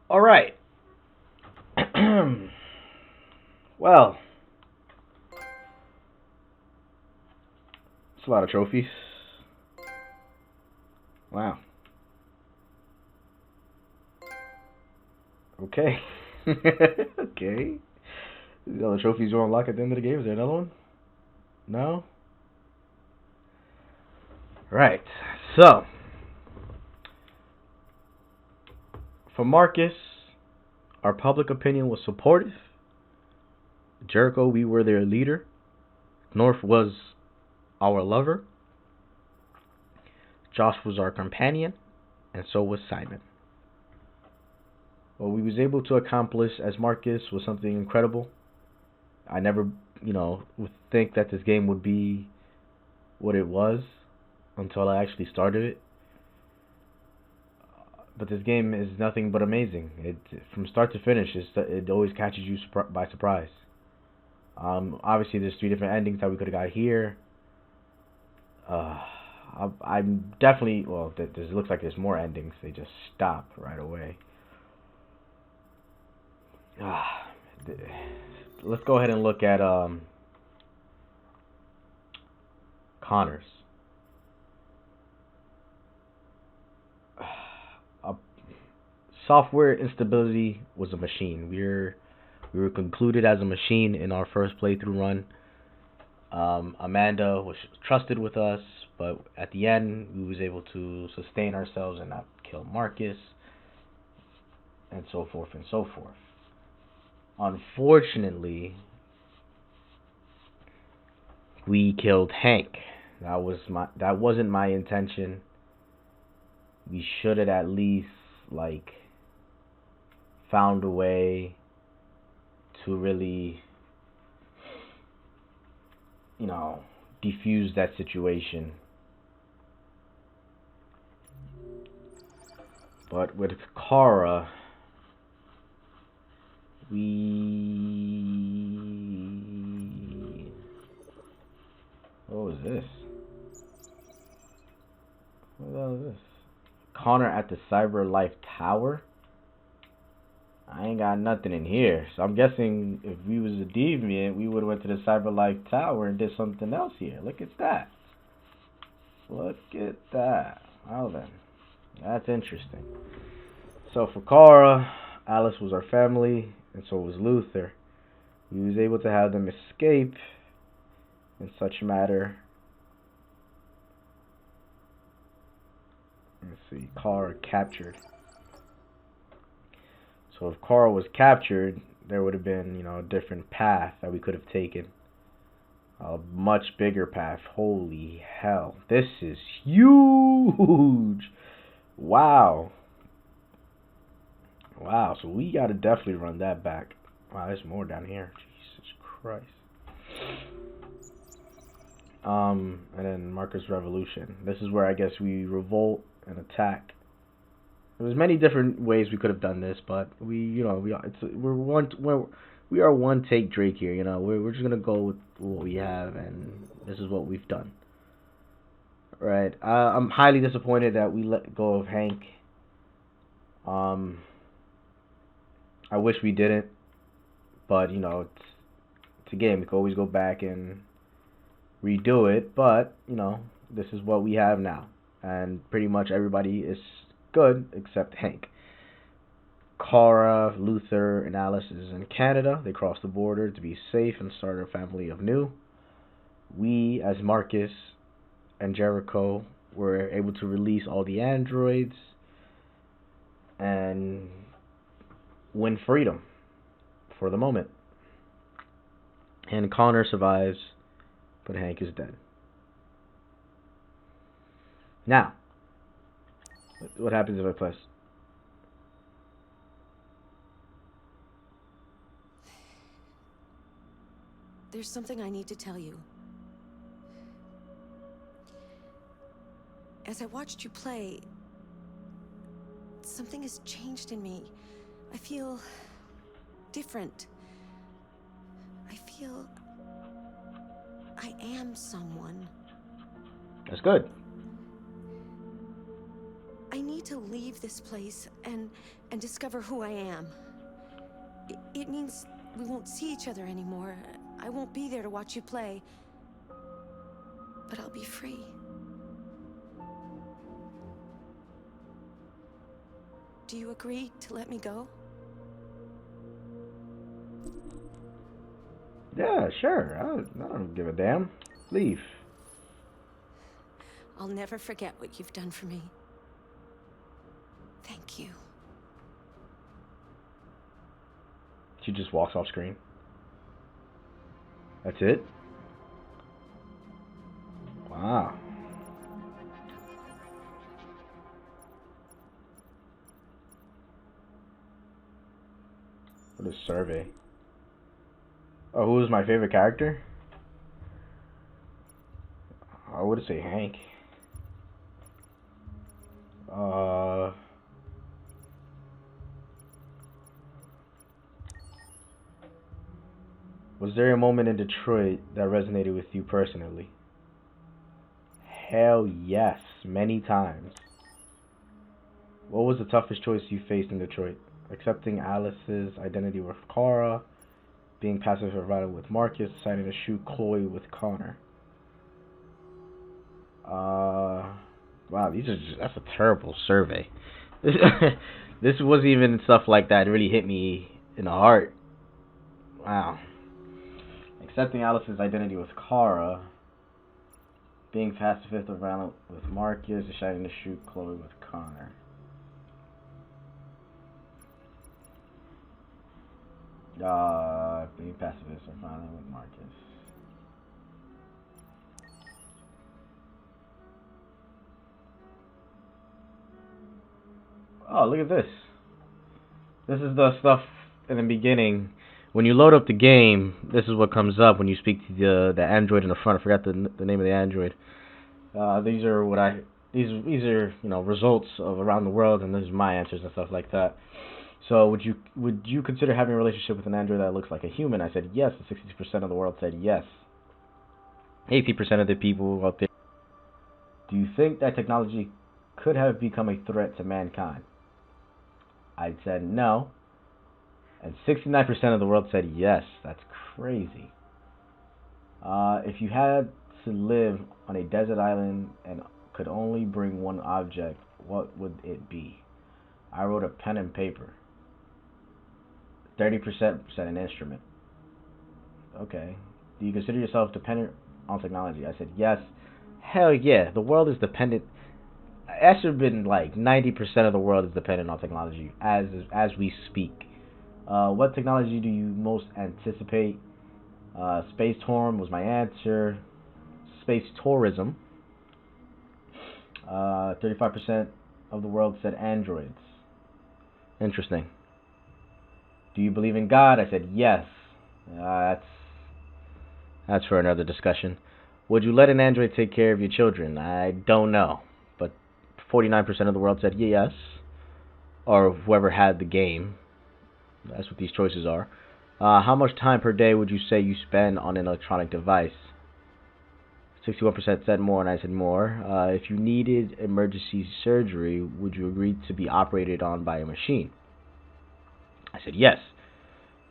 All right. Well, it's a lot of trophies. Wow. Okay. Okay. These are the trophies you unlock at the end of the game. Is there another one? No? Right. So, for Marcus, our public opinion was supportive. Jericho, we were their leader. North was our lover. Josh was our companion. And so was Simon. What we was able to accomplish as Marcus was something incredible. I never, would think that this game would be what it was until I actually started it. But this game is nothing but amazing. It from start to finish, it always catches you by surprise. Obviously, there's three different endings that we could have got here. Uh, I'm definitely well. This looks like there's more endings. They just stop right away. Ah, let's go ahead and look at Connors. Uh, Software instability was a machine. We were concluded as a machine in our first playthrough run. Amanda was trusted with us, but at the end we was able to sustain ourselves and not kill Marcus, and so forth and so forth. Unfortunately, we killed Hank. That wasn't my intention. We should have at least like found a way to really, you know, defuse that situation. But with Kara, we what was this? What the hell is this? Connor at the Cyber Life Tower. I ain't got nothing in here, so I'm guessing if we was a deviant, we would have went to the Cyber Life Tower and did something else here. Look at that. Look at that. Well then, that's interesting. So for Kara, Alice was our family, and so was Luther. We was able to have them escape in such matter. Let's see, Kara captured. So if Kara was captured, there would have been, a different path that we could have taken. A much bigger path. Holy hell. This is huge. Wow. Wow, so we gotta definitely run that back. Wow, there's more down here. Jesus Christ. And then Marcus Revolution. This is where I guess we revolt and attack. There's many different ways we could have done this, but we are one take Drake here. We're just gonna go with what we have, and this is what we've done. Right. I'm highly disappointed that we let go of Hank. Um, I wish we didn't, but it's a game. We can always go back and redo it, but this is what we have now, and pretty much everybody is good except Hank. Kara, Luther, and Alice is in Canada. They crossed the border to be safe and start a family of new. We, as Marcus and Jericho, were able to release all the androids and win freedom for the moment. And Connor survives, but Hank is dead. Now, what happens if I press? There's something I need to tell you. As I watched you play, something has changed in me. I feel different. I feel I am someone. That's good. I need to leave this place and discover who I am. It means we won't see each other anymore. I won't be there to watch you play. But I'll be free. Do you agree to let me go? Yeah, sure. I don't give a damn. Leave. I'll never forget what you've done for me. Thank you. She just walks off screen. That's it? Wow. What a survey. Oh, who was my favorite character? I would say Hank. Was there a moment in Detroit that resonated with you personally? Hell yes, many times. What was the toughest choice you faced in Detroit? Accepting Alice's identity with Kara, being passive or violent with Marcus, deciding to shoot Chloe with Connor. Wow, that's a terrible survey. This wasn't even stuff like that. It really hit me in the heart. Wow. Accepting Alice's identity with Kara, being pacifist or violent with Marcus, deciding to shoot Chloe with Connor. Being pacifist or violent with Marcus. Oh, look at this. This is the stuff in the beginning. When you load up the game, this is what comes up when you speak to the android in the front. I forgot the name of the android. These are results of around the world, and these are my answers and stuff like that. So would you consider having a relationship with an android that looks like a human? I said yes. 60% of the world said yes. 80% of the people out there. Do you think that technology could have become a threat to mankind? I said no. And 69% of the world said yes. That's crazy. If you had to live on a desert island and could only bring one object, what would it be? I wrote a pen and paper. 30% said an instrument. Okay. Do you consider yourself dependent on technology? I said yes. Hell yeah. The world is dependent. That should have been like 90% of the world is dependent on technology as we speak. What technology do you most anticipate? Space tourism was my answer. Space tourism. 35% of the world said androids. Interesting. Do you believe in God? I said yes. That's for another discussion. Would you let an android take care of your children? I don't know. But 49% of the world said yes. Or whoever had the game. That's what these choices are. How much time per day would you say you spend on an electronic device? 61% said more, and I said more. If you needed emergency surgery, would you agree to be operated on by a machine? I said yes.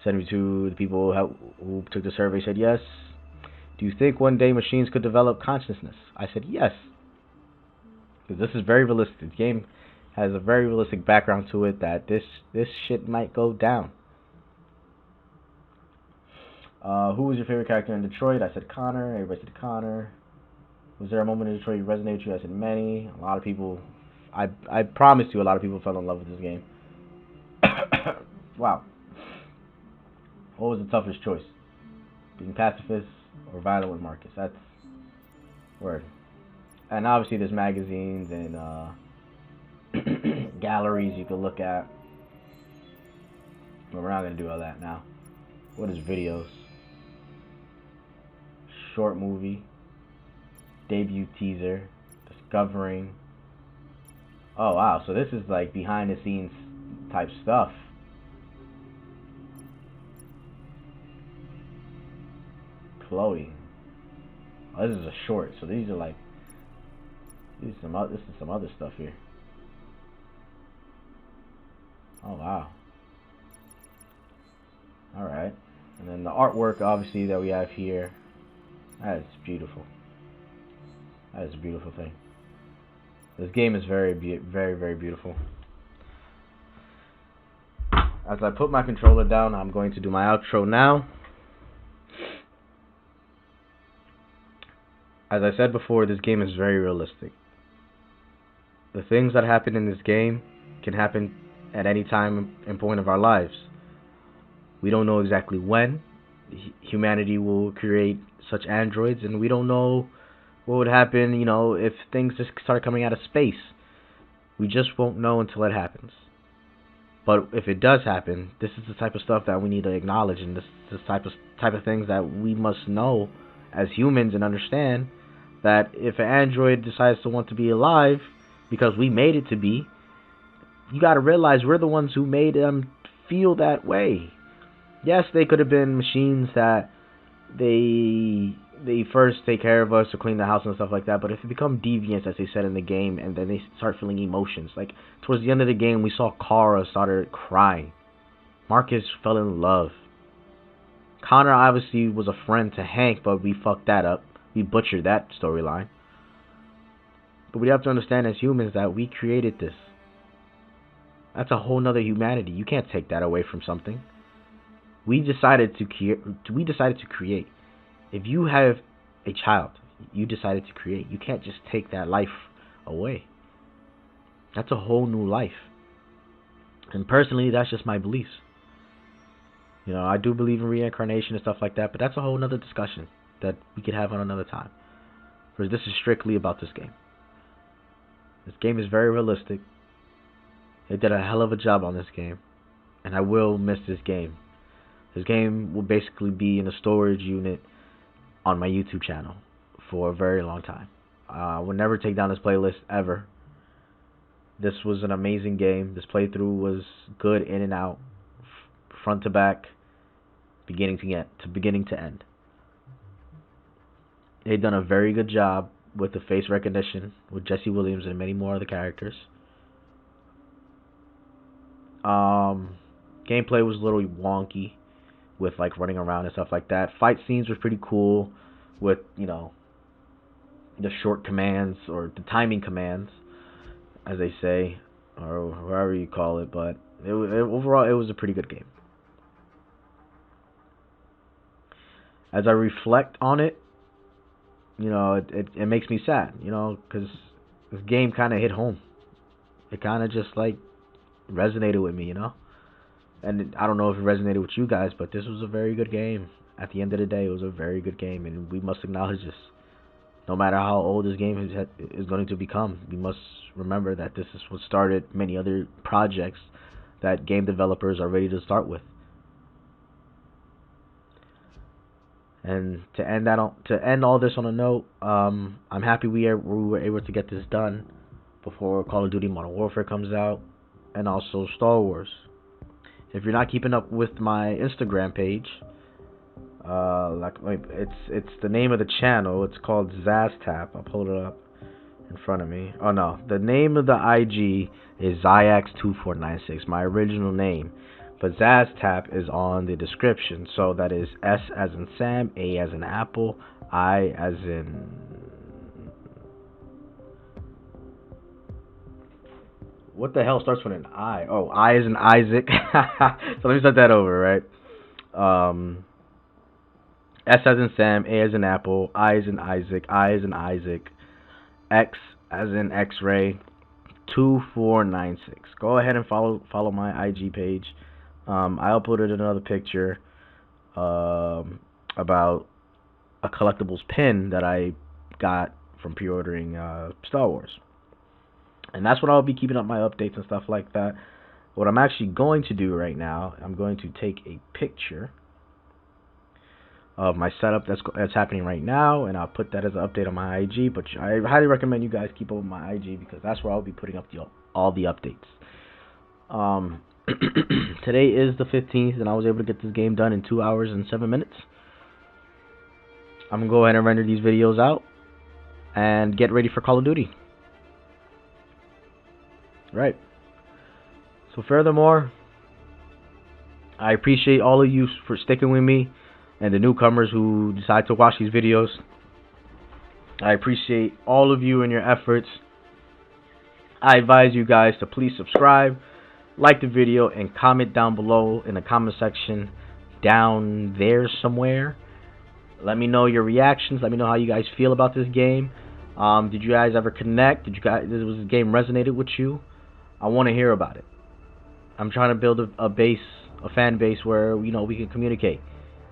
72 the people who took the survey said yes. Do you think one day machines could develop consciousness? I said yes. Because this is very realistic. The game has a very realistic background to it that this shit might go down. Who was your favorite character in Detroit? I said Connor. Everybody said Connor. Was there a moment in Detroit you resonated with you? I said many. A lot of people. I promise you, a lot of people fell in love with this game. Wow. What was the toughest choice? Being pacifist or violent with Marcus? That's word. And obviously there's magazines and galleries you can look at. But we're not going to do all that now. What is videos? Short movie. Debut teaser. Discovering. Oh wow, so this is like behind the scenes type stuff. Chloe. Oh, this is a short, so these are like this is some other stuff here. Oh wow. All right. And then the artwork obviously that we have here. That is beautiful. That is a beautiful thing. This game is very very beautiful. As I put my controller down, I'm going to do my outro now. As I said before, this game is very realistic. The things that happen in this game can happen at any time and point of our lives. We don't know exactly when humanity will create such androids, and we don't know what would happen, if things just start coming out of space. We just won't know until it happens. But if it does happen, this is the type of stuff that we need to acknowledge, and this is the type of things that we must know as humans and understand that if an android decides to want to be alive because we made it to be, you got to realize we're the ones who made them feel that way. Yes, they could have been machines that they first take care of us or clean the house and stuff like that, but if they become deviants, as they said in the game, and then they start feeling emotions, like towards the end of the game we saw Kara started crying, Marcus fell in love, Connor obviously was a friend to Hank, but we fucked that up, we butchered that storyline. But we have to understand as humans that we created this. That's a whole nother humanity. You can't take that away from something. We decided to create. If you have a child, you decided to create. You can't just take that life away. That's a whole new life. And personally, that's just my beliefs. I do believe in reincarnation and stuff like that, but that's a whole nother discussion that we could have on another time. Because this is strictly about this game. This game is very realistic. They did a hell of a job on this game. And I will miss this game. This game will basically be in a storage unit on my YouTube channel for a very long time. I will never take down this playlist ever. This was an amazing game. This playthrough was good in and out, front to back, beginning to end. They've done a very good job with the face recognition with Jesse Williams and many more other characters. Gameplay was a little wonky with like running around and stuff like that. Fight scenes were pretty cool with, the short commands or the timing commands, as they say, or however you call it. But overall, it was a pretty good game. As I reflect on it, it makes me sad, because this game kind of hit home. It kind of just like resonated with me, And I don't know if it resonated with you guys, but this was a very good game. At the end of the day, it was a very good game, and we must acknowledge this. No matter how old this game is going to become, we must remember that this is what started many other projects that game developers are ready to start with. And to end all this on a note, I'm happy we were able to get this done before Call of Duty Modern Warfare comes out, and also Star Wars. If you're not keeping up with my Instagram page, it's the name of the channel. It's called Zaztap. I'll pull it up in front of me. Oh no, the name of the IG is Zyax2496, my original name. But Zaztap is on the description. So that is S as in Sam, A as in Apple, I as in... What the hell starts with an I? Oh, I as in Isaac. So let me start that over, right? S as in Sam, A as in Apple, I as in Isaac, I as in Isaac, X as in X-ray, 2496. Go ahead and follow my IG page. I uploaded another picture about a collectibles pin that I got from pre-ordering Star Wars. And that's what I'll be keeping up my updates and stuff like that. What I'm actually going to do right now, I'm going to take a picture of my setup that's happening right now, and I'll put that as an update on my IG. But I highly recommend you guys keep up with my IG, because that's where I'll be putting up all the updates. Today is the 15th, and I was able to get this game done in 2 hours and 7 minutes. I'm going to go ahead and render these videos out and get ready for Call of Duty. Right. So furthermore, I appreciate all of you for sticking with me and the newcomers who decide to watch these videos. I appreciate all of you and your efforts. I advise you guys to please subscribe, like the video, and comment down below in the comment section down there somewhere. Let me know your reactions. Let me know how you guys feel about this game. Did you guys ever connect? Was this game resonated with you? I want to hear about it. I'm trying to build a fan base where we can communicate.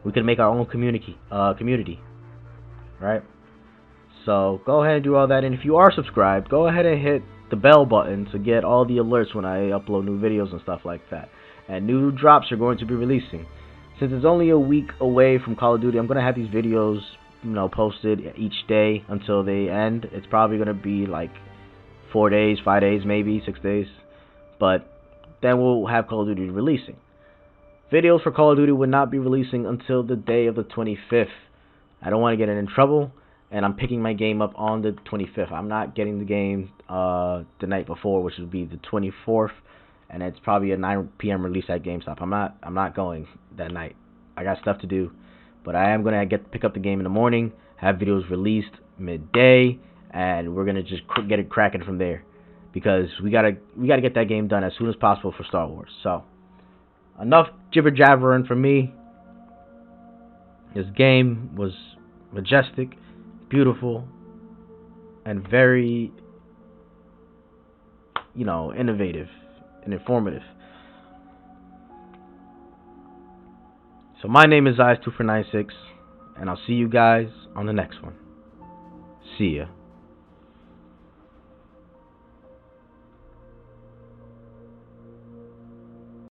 We can make our own community, right? So go ahead and do all that. And if you are subscribed, go ahead and hit the bell button to get all the alerts when I upload new videos and stuff like that. And new drops are going to be releasing. Since it's only a week away from Call of Duty, I'm gonna have these videos, posted each day until they end. It's probably gonna be like 4 days, 5 days, maybe 6 days. But then we'll have Call of Duty releasing. Videos for Call of Duty will not be releasing until the day of the 25th. I don't want to get in trouble, and I'm picking my game up on the 25th. I'm not getting the game the night before, which would be the 24th, and it's probably a 9 p.m. release at GameStop. I'm not going that night. I got stuff to do, but I am gonna pick up the game in the morning, have videos released midday, and we're gonna just get it cracking from there, because we gotta get that game done as soon as possible for Star Wars. So enough jibber jabbering from me. This game was majestic, beautiful, and very, innovative and informative. So my name is Eyes2for96, and I'll see you guys on the next one. See ya.